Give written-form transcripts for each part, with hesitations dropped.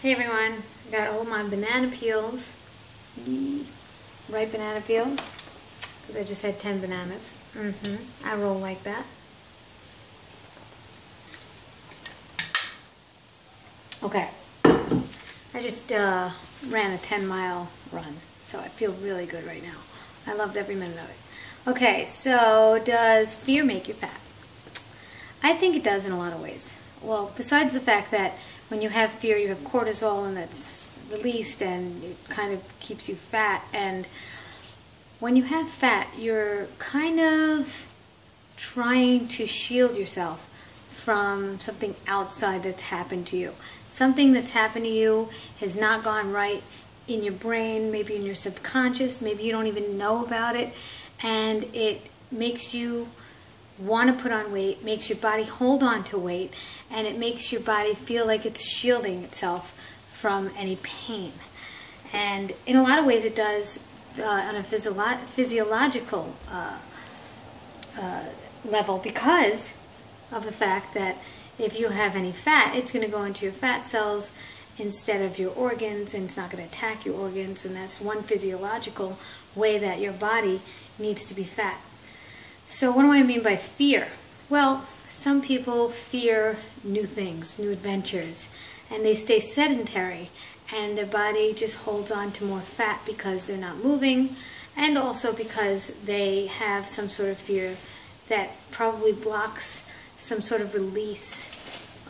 Hey everyone, I got all my banana peels, ripe banana peels, because I just had 10 bananas. I roll like that. Okay, I just ran a 10-mile run, so I feel really good right now. I loved every minute of it. Okay, so does fear make you fat? I think it does in a lot of ways. Well, besides the fact that when you have fear, you have cortisol and that's released and it kind of keeps you fat. And when you have fat, you're kind of trying to shield yourself from something outside that's happened to you. Something that's happened to you has not gone right in your brain, maybe in your subconscious, maybe you don't even know about it, and it makes you want to put on weight, makes your body hold on to weight, and it makes your body feel like it's shielding itself from any pain. And in a lot of ways it does on a physiological level, because of the fact that if you have any fat, it's going to go into your fat cells instead of your organs, and it's not going to attack your organs, and that's one physiological way that your body needs to be fat. So what do I mean by fear? Well, some people fear new things, new adventures, and they stay sedentary, and their body just holds on to more fat because they're not moving, and also because they have some sort of fear that probably blocks some sort of release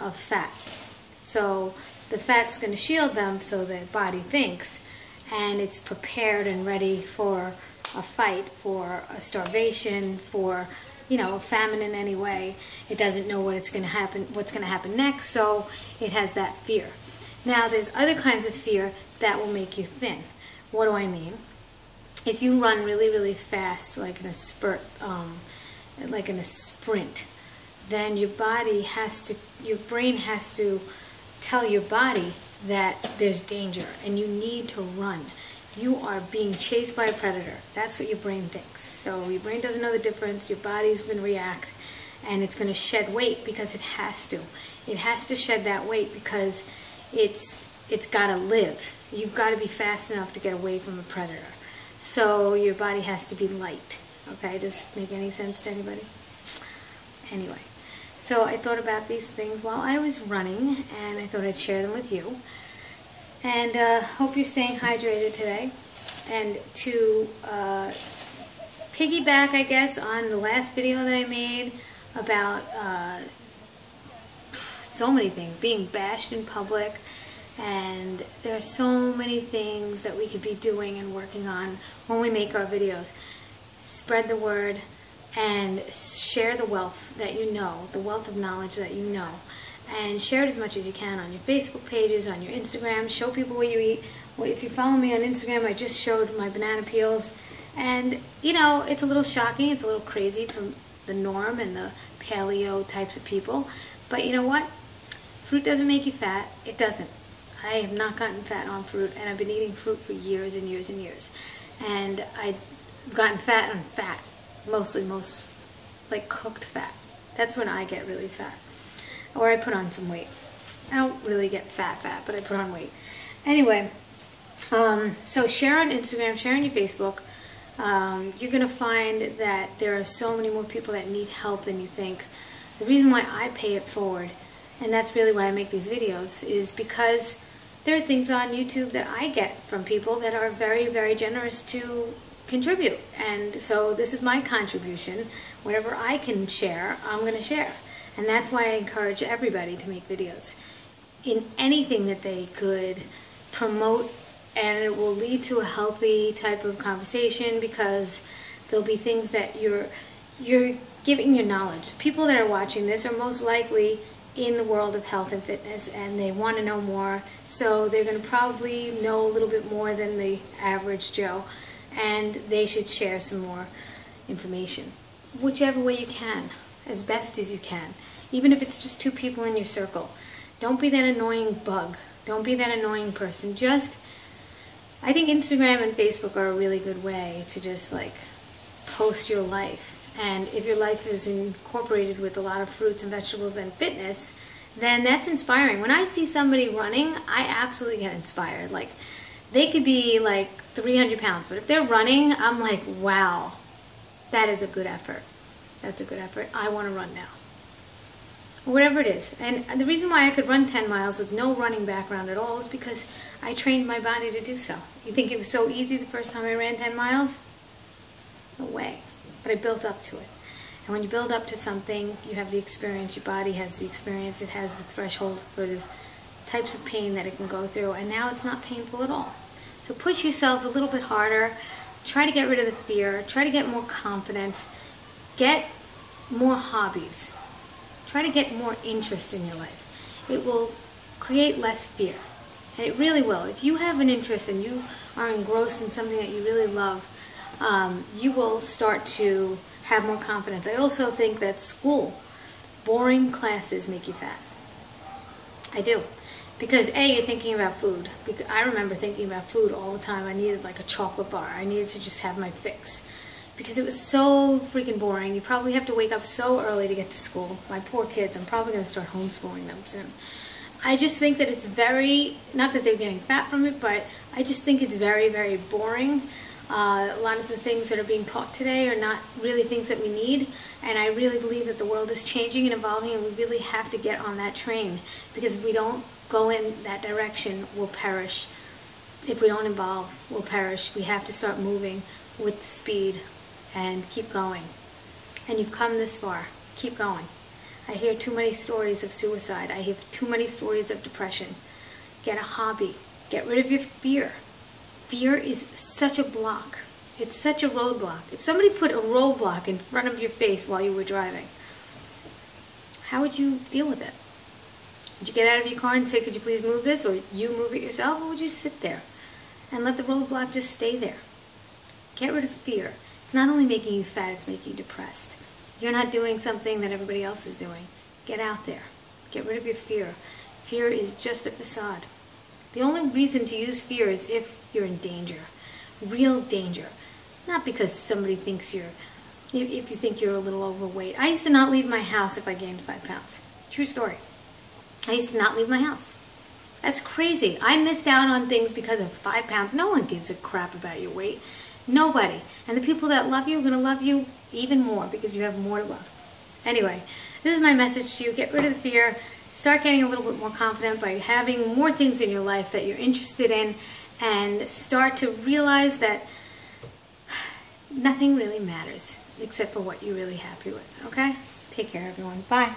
of fat. So the fat's going to shield them, so their body thinks, and it's prepared and ready for a fight, for a starvation, for a famine in any way. It doesn't know what's going to happen next, so it has that fear. Now there's other kinds of fear that will make you thin. What do I mean? If you run really, really fast, like in a spurt, like in a sprint, then your brain has to tell your body that there's danger and you need to run. You are being chased by a predator. That's what your brain thinks. So your brain doesn't know the difference. Your body's going to react, and it's going to shed weight because it has to. It has to shed that weight because it's got to live. You've got to be fast enough to get away from a predator. So your body has to be light. Okay, does this make any sense to anybody? Anyway, so I thought about these things while I was running, and I thought I'd share them with you. And hope you're staying hydrated today. And to piggyback, I guess, on the last video that I made about so many things, being bashed in public, and there are so many things that we could be doing and working on when we make our videos. Spread the word and share the wealth that you know, the wealth of knowledge that you know. And share it as much as you can on your Facebook pages, on your Instagram. Show people what you eat. Well, if you follow me on Instagram, I just showed my banana peels. And, it's a little shocking. It's a little crazy from the norm and the paleo types of people. But you know what? Fruit doesn't make you fat. It doesn't. I have not gotten fat on fruit, and I've been eating fruit for years and years and years. And I've gotten fat on fat. Most like cooked fat. That's when I get really fat. Or I put on some weight. I don't really get fat, but I put on weight. Anyway, so share on Instagram, share on your Facebook. You're going to find that there are so many more people that need help than you think. The reason why I pay it forward, and that's really why I make these videos, is because there are things on YouTube that I get from people that are very, very generous to contribute. And so this is my contribution. Whatever I can share, I'm going to share. And that's why I encourage everybody to make videos in anything that they could promote, and it will lead to a healthy type of conversation, because there'll be things that you're giving your knowledge. People that are watching this are most likely in the world of health and fitness, and they want to know more, so they're going to probably know a little bit more than the average Joe, and they should share some more information. Whichever way you can, as best as you can. Even if it's just 2 people in your circle. Don't be that annoying bug. Don't be that annoying person. I think Instagram and Facebook are a really good way to just post your life. And if your life is incorporated with a lot of fruits and vegetables and fitness, then that's inspiring. When I see somebody running, I absolutely get inspired. Like, they could be like 300 pounds, but if they're running, I'm like, wow, that is a good effort. That's a good effort. I want to run now. Whatever it is. And the reason why I could run 10 miles with no running background at all is because I trained my body to do so. You think it was so easy the first time I ran 10 miles? No way. But I built up to it. And when you build up to something, you have the experience, your body has the experience, it has the threshold for the types of pain that it can go through, and now it's not painful at all. So push yourselves a little bit harder, try to get rid of the fear, try to get more confidence, get more hobbies, try to get more interest in your life. It will create less fear, and it really will. If you have an interest and you are engrossed in something that you really love, you will start to have more confidence. I also think that school, boring classes make you fat. I do. Because A, you're thinking about food. Because I remember thinking about food all the time. I needed like a chocolate bar. I needed to just have my fix. Because it was so freaking boring. You probably have to wake up so early to get to school. My poor kids, I'm probably going to start homeschooling them soon. I just think that it's very, not that they're getting fat from it, but I just think it's very, very boring. A lot of the things that are being taught today are not really things that we need, and I really believe that the world is changing and evolving, and we really have to get on that train, because if we don't go in that direction, we'll perish. If we don't evolve, we'll perish. We have to start moving with the speed and keep going. And you've come this far. Keep going. I hear too many stories of suicide. I hear too many stories of depression. Get a hobby. Get rid of your fear. Fear is such a block. It's such a roadblock. If somebody put a roadblock in front of your face while you were driving, how would you deal with it? Would you get out of your car and say, could you please move this, or you move it yourself, or would you sit there and let the roadblock just stay there? Get rid of fear. It's not only making you fat, it's making you depressed. You're not doing something that everybody else is doing. Get out there. Get rid of your fear. Fear is just a facade. The only reason to use fear is if you're in danger, real danger. Not because somebody thinks if you think you're a little overweight. I used to not leave my house if I gained 5 pounds. True story. I used to not leave my house. That's crazy. I missed out on things because of 5 pounds. No one gives a crap about your weight. Nobody. And the people that love you are going to love you even more because you have more to love. Anyway, this is my message to you. Get rid of the fear. Start getting a little bit more confident by having more things in your life that you're interested in, and start to realize that nothing really matters except for what you're really happy with. Okay? Take care, everyone. Bye.